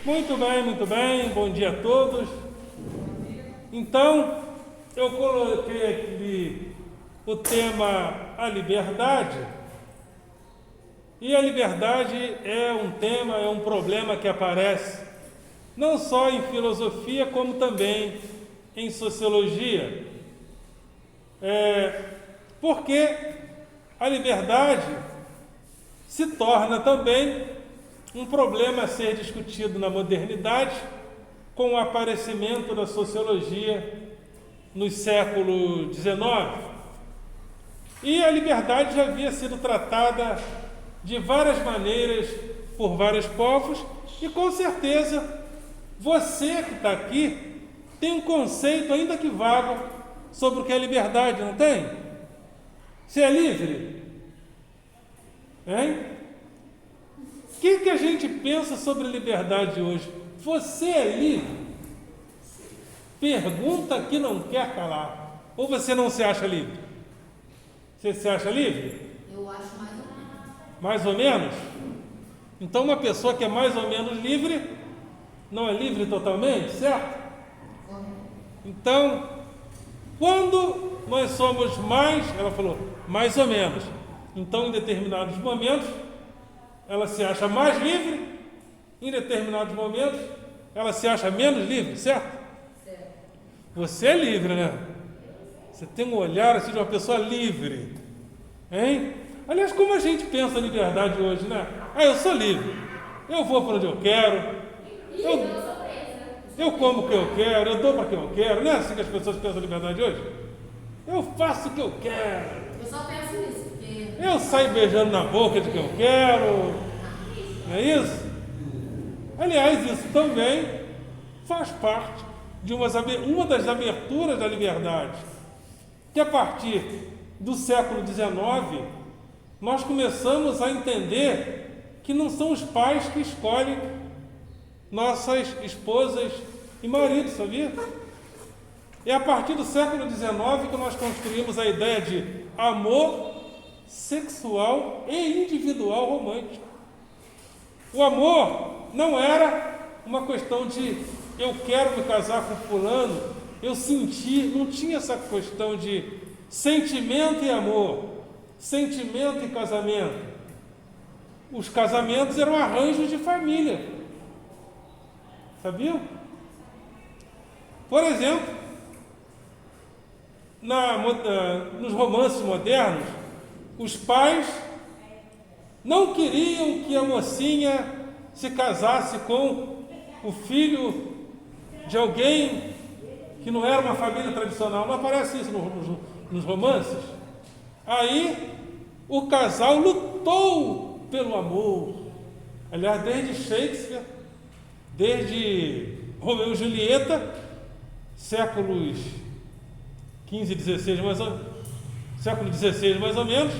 Muito bem, bom dia a todos. Então, eu coloquei aqui o tema a liberdade, e a liberdade é um tema, é um problema que aparece não só em filosofia, como também em sociologia. Porque a liberdade se torna também um problema a ser discutido na modernidade, com o aparecimento da sociologia nos séculos XIX. E a liberdade já havia sido tratada de várias maneiras por vários povos, e com certeza você que está aqui tem um conceito, ainda que vago, sobre o que é liberdade, não tem? Você é livre? Hein? O que a gente pensa sobre liberdade hoje? Você é livre? Pergunta que não quer calar. Ou você não se acha livre? Você se acha livre? Eu acho mais ou menos. Mais ou menos? Então uma pessoa que é mais ou menos livre, não é livre totalmente, certo? Então, quando nós somos mais, ela falou, mais ou menos. Então, em determinados momentos, ela se acha mais livre, em determinados momentos, ela se acha menos livre, certo? Certo. Você é livre, né? Você tem um olhar assim de uma pessoa livre, hein? Aliás, como a gente pensa em liberdade hoje, né? Eu sou livre, eu vou para onde eu quero, eu como o que eu quero, eu dou para quem eu quero, não é assim que as pessoas pensam em liberdade hoje? Eu faço o que eu quero. Eu só penso nisso, porque... Eu saio beijando na boca de quem eu quero. Não é isso? Aliás, isso também faz parte de uma das aberturas da liberdade. Que a partir do século XIX, nós começamos a entender que não são os pais que escolhem nossas esposas e maridos, sabia? É a partir do século XIX que nós construímos a ideia de amor sexual e individual romântico. O amor não era uma questão de eu quero me casar com fulano, eu senti, não tinha essa questão de sentimento e amor, sentimento e casamento. Os casamentos eram arranjos de família, sabiam? Por exemplo, nos romances modernos, os pais não queriam que a mocinha se casasse com o filho de alguém que não era uma família tradicional. Não aparece isso nos romances? Aí o casal lutou pelo amor. Aliás, desde Shakespeare, desde Romeu e Julieta, séculos XV e XVI século XVI mais ou menos,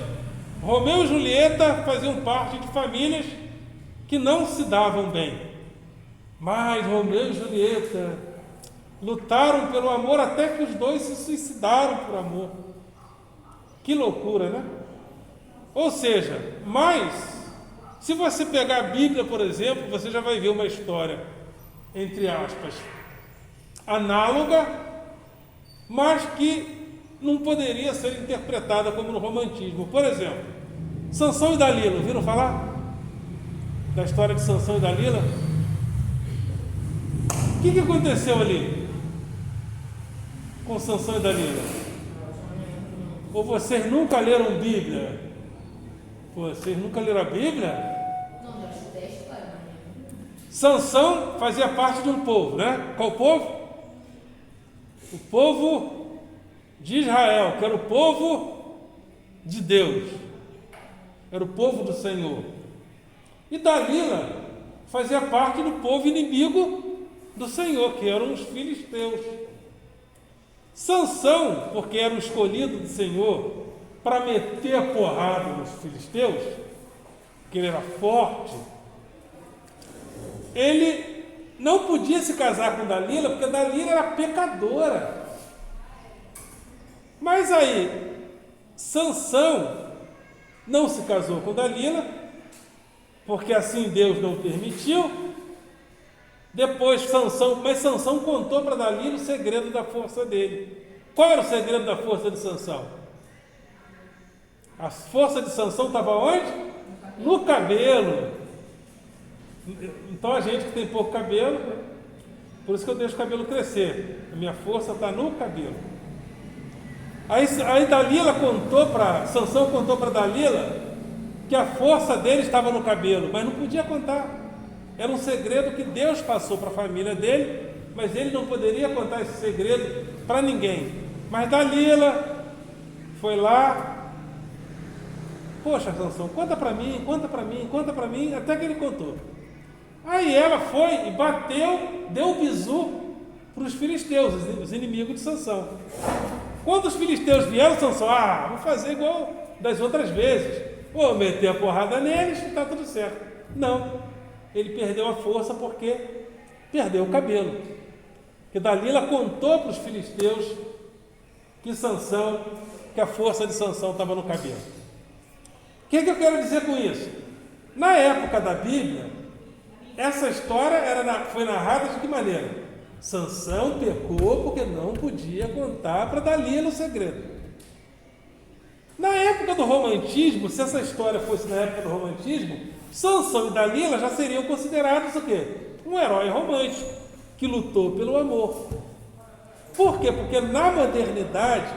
Romeu e Julieta faziam parte de famílias que não se davam bem. Mas Romeu e Julieta lutaram pelo amor até que os dois se suicidaram por amor. Que loucura, né? Ou seja, se você pegar a Bíblia, por exemplo, você já vai ver uma história, entre aspas, análoga, mas que não poderia ser interpretada como no romantismo. Por exemplo, Sansão e Dalila, ouviram falar da história de Sansão e Dalila? O que aconteceu ali com Sansão e Dalila? Ou vocês nunca leram Bíblia? Vocês nunca leram a Bíblia? Não, eu estudei a história, mas... Sansão fazia parte de um povo, né? Qual povo? O povo de Israel, que era o povo de Deus, era o povo do Senhor. E Dalila fazia parte do povo inimigo do Senhor, que eram os filisteus. Sansão, porque era o escolhido do Senhor para meter a porrada nos filisteus, porque ele era forte, ele não podia se casar com Dalila, porque Dalila era pecadora. Mas aí, Sansão não se casou com Dalila, porque assim Deus não permitiu, Depois Sansão contou para Dalila o segredo da força dele. Qual era o segredo da força de Sansão? A força de Sansão estava onde? No cabelo. Então a gente que tem pouco cabelo, por isso que eu deixo o cabelo crescer. A minha força está no cabelo. Aí Sansão contou para Dalila que a força dele estava no cabelo, mas não podia contar. Era um segredo que Deus passou para a família dele, mas ele não poderia contar esse segredo para ninguém. Mas Dalila foi lá, poxa, Sansão, conta para mim, até que ele contou. Aí ela foi e bateu, deu um bizu para os filisteus, os inimigos de Sansão. Quando os filisteus vieram, Sansão, vou fazer igual das outras vezes, vou meter a porrada neles e está tudo certo. Não, ele perdeu a força porque perdeu o cabelo. Que Dalila contou para os filisteus que a força de Sansão estava no cabelo. O que eu quero dizer com isso? Na época da Bíblia, essa história foi narrada de que maneira? Sansão pecou porque não podia contar para Dalila o segredo. Na época do romantismo, se essa história fosse na época do romantismo, Sansão e Dalila já seriam considerados o quê? Um herói romântico que lutou pelo amor. Por quê? Porque na modernidade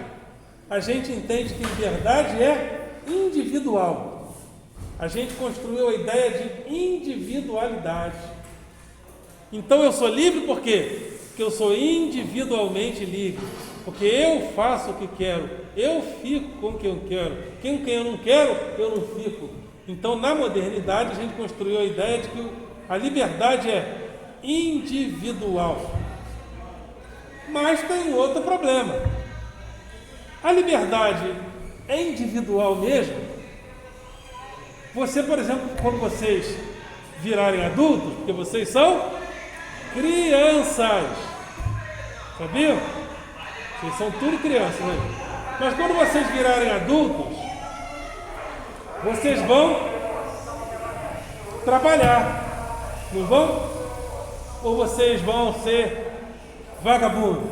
a gente entende que liberdade é individual. A gente construiu a ideia de individualidade. Então eu sou livre por quê? Porque eu sou individualmente livre. Porque eu faço o que quero, eu fico com quem eu quero. Quem eu não quero, eu não fico. Então na modernidade a gente construiu a ideia de que a liberdade é individual. Mas tem um outro problema. A liberdade é individual mesmo? Você, por exemplo, quando vocês virarem adultos, porque vocês são crianças, sabiam? Vocês são tudo crianças, né? Mas quando vocês virarem adultos, vocês vão trabalhar, não vão? Ou vocês vão ser vagabundo?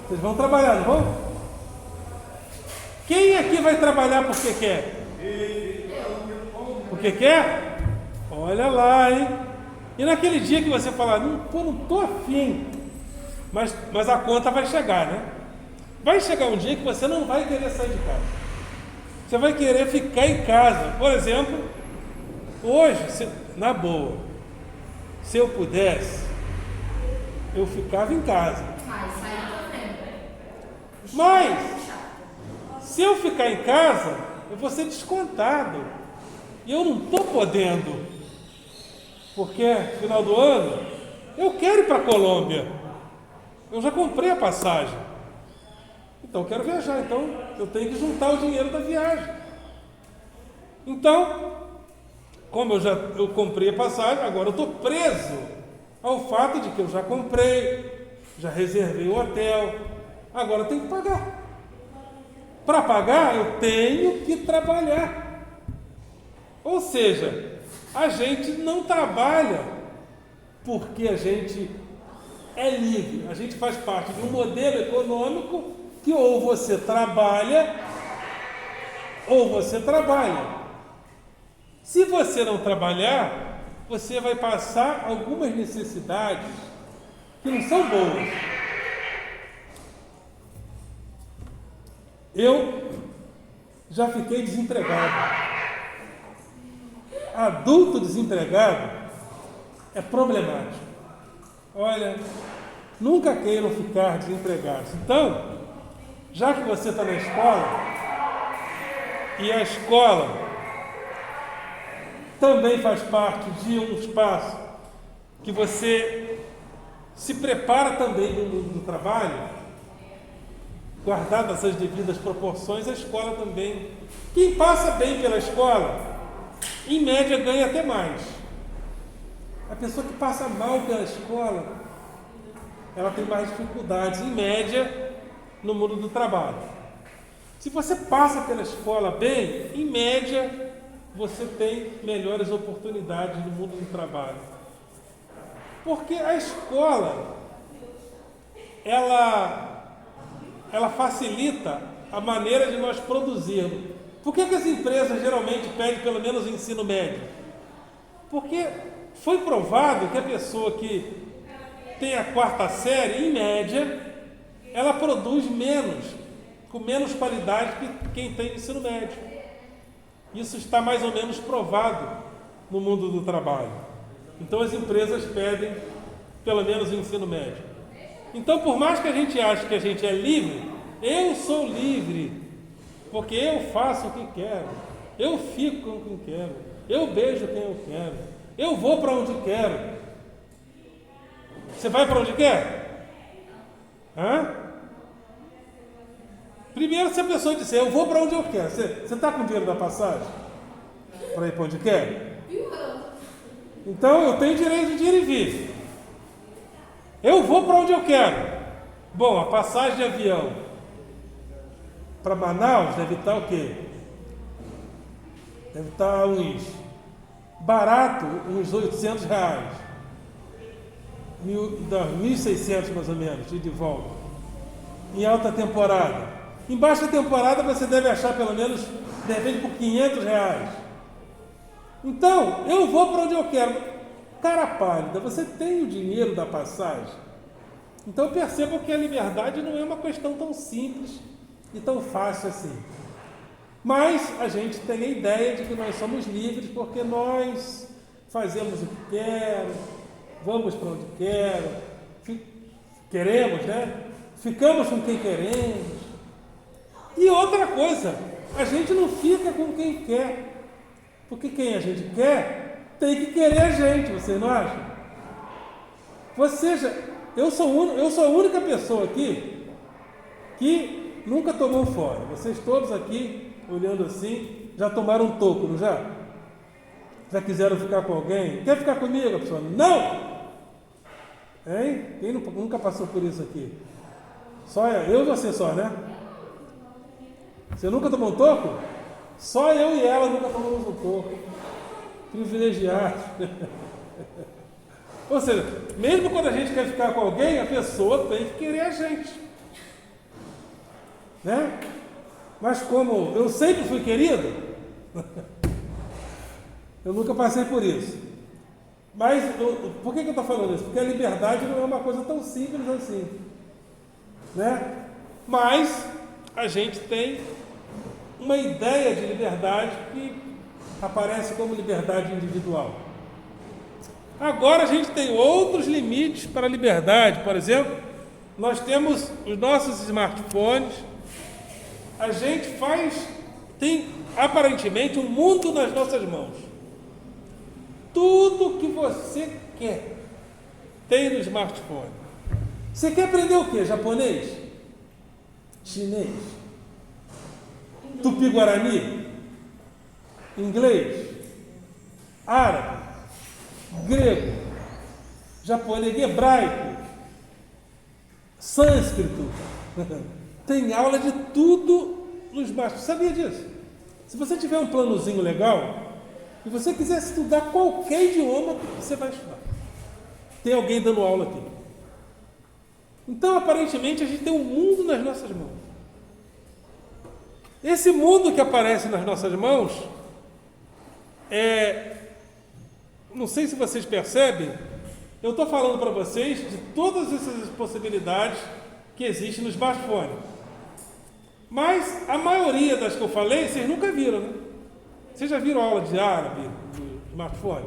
Vocês vão trabalhar, não vão? Quem aqui vai trabalhar porque quer? Porque quer? Olha lá, hein? E naquele dia que você falar, não tô afim, mas a conta vai chegar, né? Vai chegar um dia que você não vai querer sair de casa. Você vai querer ficar em casa. Por exemplo, hoje, na boa, se eu pudesse, eu ficava em casa. Mas, se eu ficar em casa, eu vou ser descontado. E eu não estou podendo. Porque, no final do ano, eu quero ir para a Colômbia. Eu já comprei a passagem. Então, eu quero viajar. Então, eu tenho que juntar o dinheiro da viagem. Então, como eu comprei a passagem, agora eu estou preso ao fato de que eu já comprei, já reservei o hotel, agora eu tenho que pagar. Para pagar, eu tenho que trabalhar. Ou seja, a gente não trabalha porque a gente é livre. A gente faz parte de um modelo econômico que ou você trabalha, ou você trabalha. Se você não trabalhar, você vai passar algumas necessidades que não são boas. Eu já fiquei desempregado. Adulto desempregado é problemático. Olha, nunca queiram ficar desempregados. Então, já que você está na escola, e a escola também faz parte de um espaço que você se prepara também no mundo do trabalho, guardadas as devidas proporções, a escola também. Quem passa bem pela escola, em média, ganha até mais. A pessoa que passa mal pela escola, ela tem mais dificuldades, em média, no mundo do trabalho. Se você passa pela escola bem, em média, você tem melhores oportunidades no mundo do trabalho. Porque a escola, ela facilita a maneira de nós produzirmos. Por que as empresas geralmente pedem pelo menos o ensino médio? Porque foi provado que a pessoa que tem a 4ª série, em média, ela produz menos, com menos qualidade que quem tem ensino médio. Isso está mais ou menos provado no mundo do trabalho. Então as empresas pedem pelo menos o ensino médio. Então, por mais que a gente ache que a gente é livre, eu sou livre, porque eu faço o que quero, eu fico com quem quero, eu beijo quem eu quero, eu vou para onde quero. Você vai para onde quer? Hã? Primeiro, se a pessoa disser, eu vou para onde eu quero, você está com dinheiro da passagem? Para ir para onde quer? Então, eu tenho direito de ir e vir. Eu vou para onde eu quero. Bom, a passagem de avião para Manaus deve estar o quê? Deve estar barato, uns R$800. 1.600 mais ou menos, de volta. Em alta temporada. Em baixa temporada você deve achar pelo menos, de repente, por R$500. Então, eu vou para onde eu quero. Cara pálida, você tem o dinheiro da passagem? Então percebam que a liberdade não é uma questão tão simples e tão fácil assim. Mas a gente tem a ideia de que nós somos livres porque nós fazemos o que queremos, vamos para onde queremos, né? Ficamos com quem queremos. E outra coisa, a gente não fica com quem quer, porque quem a gente quer tem que querer a gente, vocês não acham? Ou seja, eu sou a única pessoa aqui que nunca tomou fora. Vocês todos aqui, olhando assim, já tomaram um toco, não já? Já quiseram ficar com alguém? Quer ficar comigo? A pessoa, não! Hein? Quem nunca passou por isso aqui? Só eu e você só, né? Você nunca tomou um toco? Só eu e ela nunca tomamos um toco. Privilegiados. Ou seja, mesmo quando a gente quer ficar com alguém, a pessoa tem que querer a gente. Né? Mas como eu sempre fui querido, eu nunca passei por isso. Mas por que eu estou falando isso? Porque a liberdade não é uma coisa tão simples assim. Né? Mas a gente tem uma ideia de liberdade que aparece como liberdade individual. Agora a gente tem outros limites para a liberdade. Por exemplo, nós temos os nossos smartphones. A gente tem aparentemente um mundo nas nossas mãos. Tudo que você quer tem no smartphone. Você quer aprender o quê? Japonês? Chinês? Tupi-Guarani? Inglês? Árabe? Grego? Japonês? Hebraico? Sânscrito? Tem aula de tudo no smartphone. Sabia disso? Se você tiver um planozinho legal e você quiser estudar qualquer idioma, você vai estudar. Tem alguém dando aula aqui. Então, aparentemente, a gente tem um mundo nas nossas mãos. Esse mundo que aparece nas nossas mãos não sei se vocês percebem, eu estou falando para vocês de todas essas possibilidades que existem no smartphone. Mas a maioria das que eu falei, vocês nunca viram, né? Vocês já viram aula de árabe no smartphone?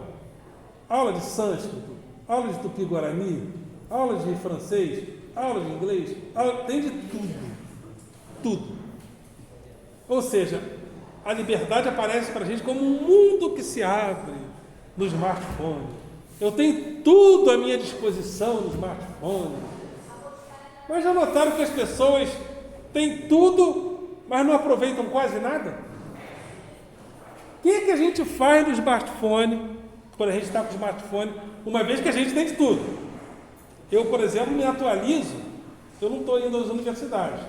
Aula de sânscrito, aula de tupi-guarani, aula de francês, aula de inglês, tem de tudo. Tudo. Ou seja, a liberdade aparece para a gente como um mundo que se abre no smartphone. Eu tenho tudo à minha disposição no smartphone. Mas já notaram que as pessoas têm tudo, mas não aproveitam quase nada? O que a gente faz no smartphone, quando a gente está com o smartphone, uma vez que a gente tem de tudo? Eu, por exemplo, me atualizo. Eu não estou indo às universidades,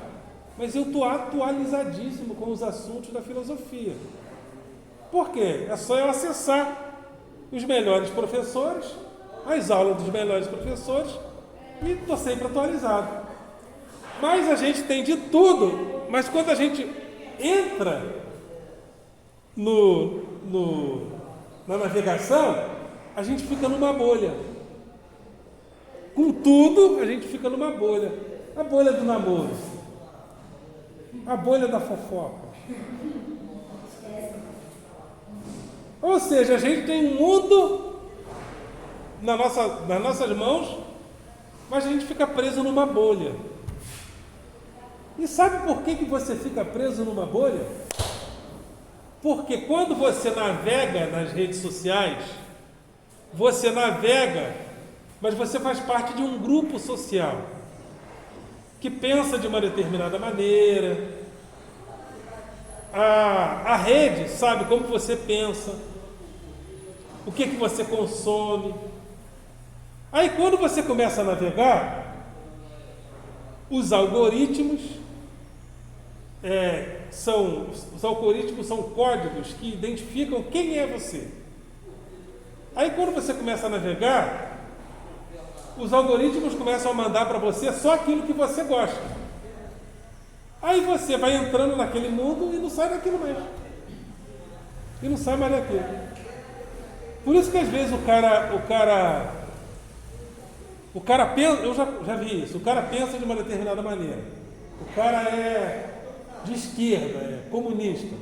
mas eu estou atualizadíssimo com os assuntos da filosofia. Por quê? É só eu acessar os melhores professores as aulas dos melhores professores e estou sempre atualizado. Mas a gente tem de tudo, mas quando a gente entra na navegação, a gente fica numa bolha. Com tudo, a gente fica numa bolha. A bolha do namoro, a bolha da fofoca. Ou seja, a gente tem um mundo nas nossas mãos, mas a gente fica preso numa bolha. E sabe por que você fica preso numa bolha? Porque quando você navega nas redes sociais, você navega, mas você faz parte de um grupo social que pensa de uma determinada maneira. A rede sabe como você pensa, o que você consome. Aí quando você começa a navegar, os algoritmos são códigos que identificam quem é você. Aí quando você começa a navegar, os algoritmos começam a mandar para você só aquilo que você gosta. Aí você vai entrando naquele mundo e não sai daquilo mais. E não sai mais daquilo. Por isso que às vezes o cara pensa, eu já vi isso, o cara pensa de uma determinada maneira. O cara é de esquerda, é comunista.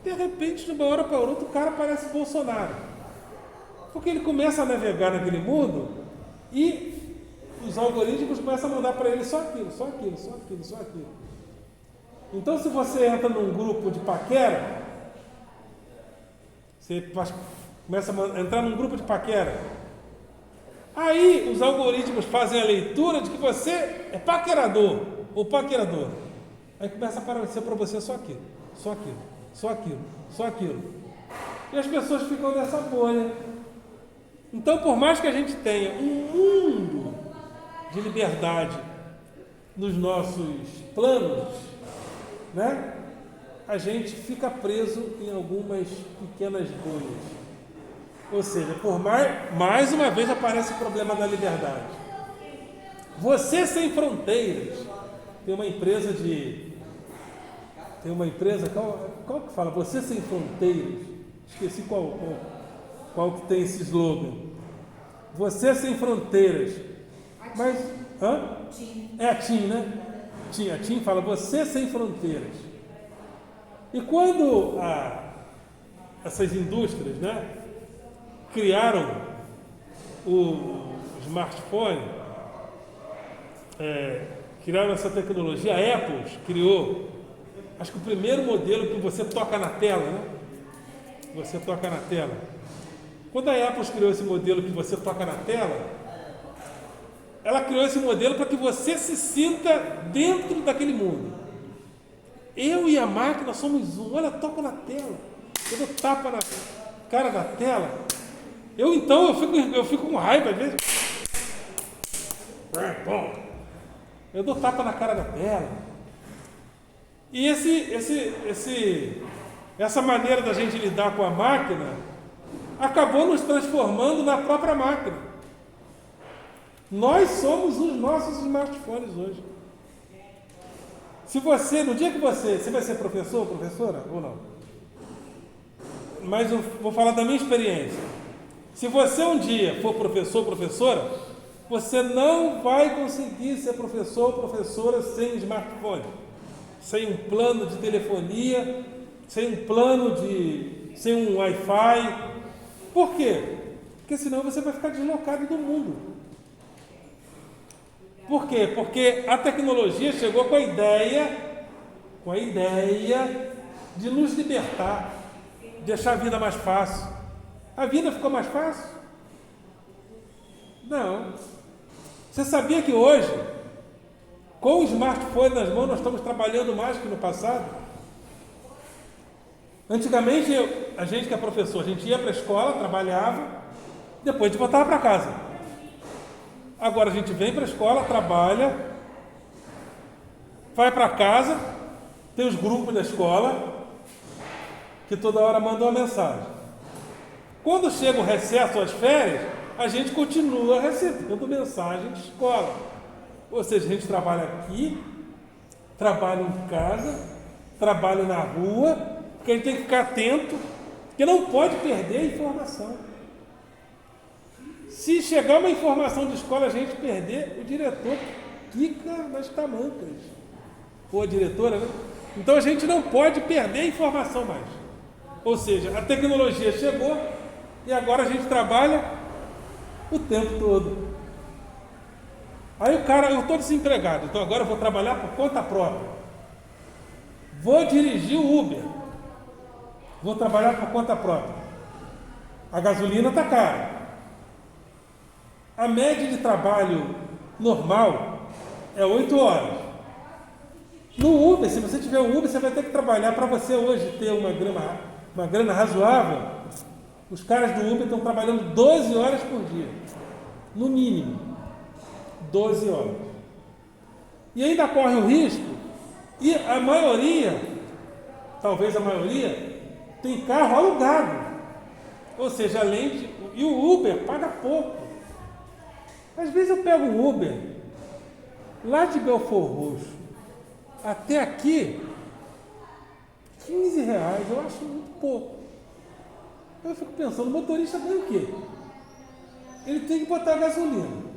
De repente, de uma hora para outra, o cara parece Bolsonaro. Porque ele começa a navegar naquele mundo e os algoritmos começam a mandar para ele só aquilo, só aquilo, só aquilo, só aquilo. Então, se você entra num grupo de paquera, você começa a entrar num grupo de paquera, aí os algoritmos fazem a leitura de que você é paquerador ou paquerador. Aí começa a aparecer para você só aquilo, só aquilo, só aquilo, só aquilo. E as pessoas ficam nessa bolha. Então, por mais que a gente tenha um mundo de liberdade nos nossos planos, né, a gente fica preso em algumas pequenas bolhas. Ou seja, mais uma vez aparece o problema da liberdade. Você sem fronteiras. Tem uma empresa, qual que fala? Você sem fronteiras. Esqueci qual que tem esse slogan. Você sem fronteiras. Mas, é a TIM, né? A TIM fala, você sem fronteiras. E quando essas indústrias, né, criaram o smartphone, criaram essa tecnologia, a Apple criou, acho que o primeiro modelo que você toca na tela, né? Você toca na tela. Quando a Apple criou esse modelo que você toca na tela, ela criou esse modelo para que você se sinta dentro daquele mundo. Eu e a máquina somos um. Olha, toco na tela. Eu dou tapa na cara da tela. Eu fico com raiva às vezes. Eu dou tapa na cara da tela. E essa maneira da gente lidar com a máquina acabou nos transformando na própria máquina. Nós somos os nossos smartphones hoje. No dia que você vai ser professor ou professora ou não? Mas eu vou falar da minha experiência. Se você um dia for professor ou professora, você não vai conseguir ser professor ou professora sem smartphone, sem um plano de telefonia, sem um Wi-Fi. Por quê? Porque senão você vai ficar deslocado do mundo. Por quê? Porque a tecnologia chegou com a ideia de nos libertar, deixar a vida mais fácil. A vida ficou mais fácil? Não. Você sabia que hoje, com o smartphone nas mãos, nós estamos trabalhando mais que no passado? Antigamente, a gente que é professor, a gente ia para a escola, trabalhava, depois a gente voltava para casa. Agora a gente vem para a escola, trabalha, vai para casa, tem os grupos da escola, que toda hora mandam uma mensagem. Quando chega o recesso, as férias, a gente continua recebendo mensagem de escola. Ou seja, a gente trabalha aqui, trabalha em casa, trabalha na rua, porque a gente tem que ficar atento, porque não pode perder a informação. Se chegar uma informação de escola, a gente perder, o diretor quica nas tamancas. Ou a diretora, né? Então a gente não pode perder a informação mais. Ou seja, a tecnologia chegou e agora a gente trabalha o tempo todo. Aí o cara, eu estou desempregado, então agora eu vou trabalhar por conta própria. Vou dirigir o Uber. Vou trabalhar por conta própria. A gasolina está cara. A média de trabalho normal é 8 horas. No Uber, se você tiver um Uber, você vai ter que trabalhar para você hoje ter uma grana razoável. Os caras do Uber estão trabalhando 12 horas por dia. No mínimo. 12 horas. E ainda corre o risco, e a maioria, talvez a maioria, tem carro alugado. Ou seja, além de... E o Uber paga pouco. Às vezes eu pego um Uber lá de Belford Roxo até aqui, R$15, eu acho muito pouco. Eu fico pensando, o motorista ganha o quê? Ele tem que botar gasolina.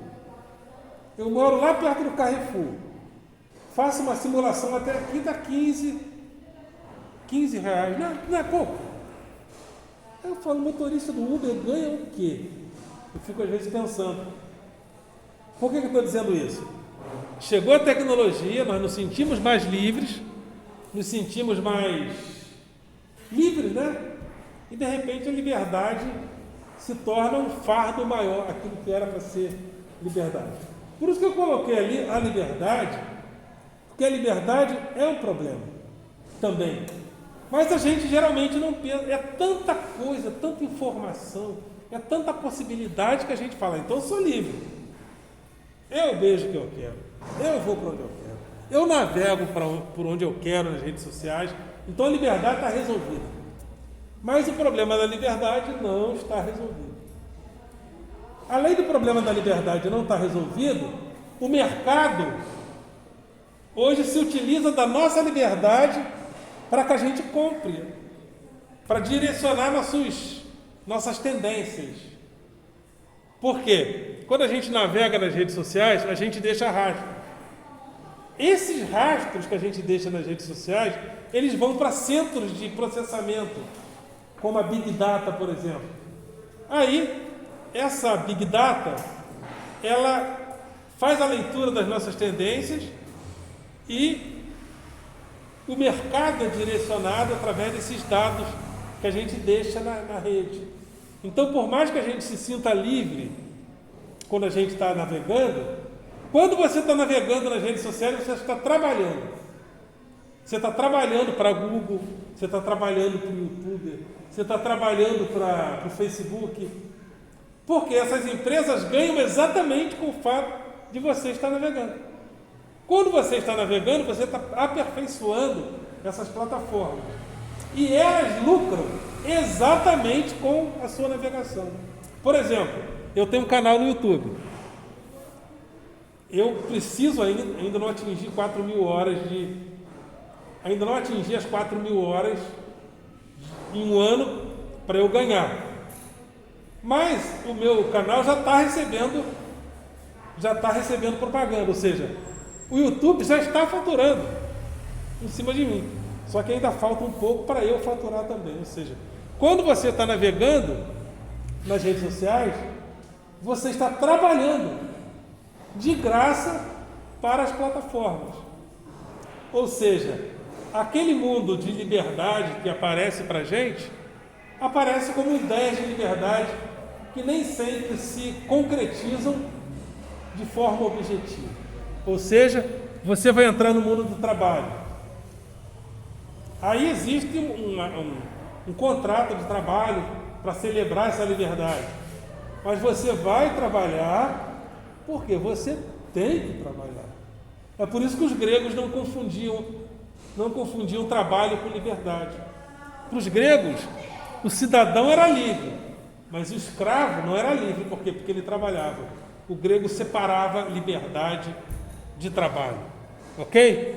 Eu moro lá perto do Carrefour. Faço uma simulação até aqui, dá R$15. Não é pouco. Eu falo, o motorista do Uber ganha o quê? Eu fico às vezes pensando. Por que eu estou dizendo isso? Chegou a tecnologia, nós nos sentimos mais livres, nos sentimos mais livres, né? E de repente a liberdade se torna um fardo maior, aquilo que era para ser liberdade. Por isso que eu coloquei ali a liberdade, porque a liberdade é um problema também. Mas a gente geralmente não pensa, é tanta coisa, tanta informação, é tanta possibilidade que a gente fala, então eu sou livre. Eu vejo o que eu quero, eu vou para onde eu quero, eu navego por onde eu quero nas redes sociais, então a liberdade está resolvida. Mas o problema da liberdade não está resolvido. Além do problema da liberdade não estar resolvido, o mercado hoje se utiliza da nossa liberdade para que a gente compre, para direcionar nossas tendências. Por quê? Quando a gente navega nas redes sociais, a gente deixa rastro. Esses rastros que a gente deixa nas redes sociais, eles vão para centros de processamento, como a Big Data, por exemplo. Aí, essa Big Data, ela faz a leitura das nossas tendências e o mercado é direcionado através desses dados que a gente deixa na rede. Então, por mais que a gente se sinta livre quando a gente está navegando, quando você está navegando nas redes sociais, você está trabalhando. Você está trabalhando para Google, você está trabalhando para o YouTube, você está trabalhando para o Facebook, porque essas empresas ganham exatamente com o fato de você estar navegando. Quando você está navegando, você está aperfeiçoando essas plataformas. E elas lucram exatamente com a sua navegação. Por exemplo, eu tenho um canal no YouTube. Eu preciso ainda não atingir 4.000 horas ainda não atingi as 4.000 horas em um ano para eu ganhar. Mas o meu canal já está recebendo propaganda, ou seja, o YouTube já está faturando em cima de mim. Só que ainda falta um pouco para eu faturar também. Ou seja, quando você está navegando nas redes sociais, você está trabalhando de graça para as plataformas. Ou seja, aquele mundo de liberdade que aparece para a gente, aparece como ideias de liberdade que nem sempre se concretizam de forma objetiva. Ou seja, você vai entrar no mundo do trabalho. Aí existe um contrato de trabalho para celebrar essa liberdade. Mas você vai trabalhar porque você tem que trabalhar. É por isso que os gregos não confundiam trabalho com liberdade. Para os gregos, o cidadão era livre, Mas o escravo não era livre, por quê? Porque ele trabalhava. O grego separava liberdade de trabalho. Ok?